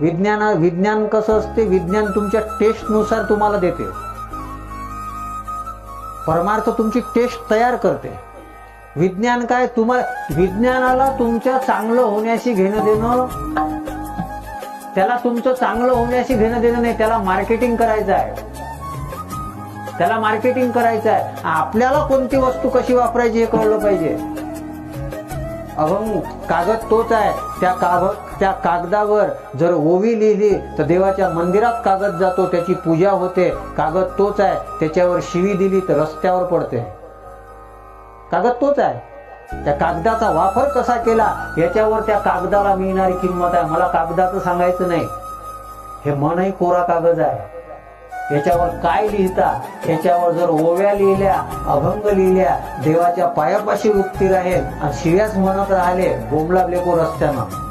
विज्ञान कसं असते, विज्ञान तुमच्या टेस्टनुसार तुम्हाला देते. परमार्थ तुमची टेस्ट तयार करते. विज्ञान काय, तुम्हाला विज्ञानाला तुमच्या चांगलं होण्याशी घेणं देणं, त्याला तुमचं चांगलं होण्याशी घेणं देणं नाही. त्याला मार्केटिंग करायचं आहे. त्याला मार्केटिंग करायचं आहे. आपल्याला कोणती वस्तू कशी वापरायची हे कळलं पाहिजे. अभंग कागद तोच आहे. त्या कागदावर जर ओवी लिहिली तर देवाच्या मंदिरात कागद जातो, त्याची पूजा होते. कागद तोच आहे. त्याच्यावर शिवी दिली तर रस्त्यावर पडते. कागद तोच आहे. त्या कागदाचा वापर कसा केला याच्यावर त्या कागदाला मिळणारी किंमत आहे. मला कागदाचं सांगायचं नाही. हे मनही कोरा कागद आहे. याच्यावर काय लिहिता, याच्यावर जर ओव्या लिहिल्या, अभंग लिहिल्या, देवाच्या पायापाशी उभती राहील आणि शिव्याच म्हणत राहिले, बोंबला लेको रस्त्यानं.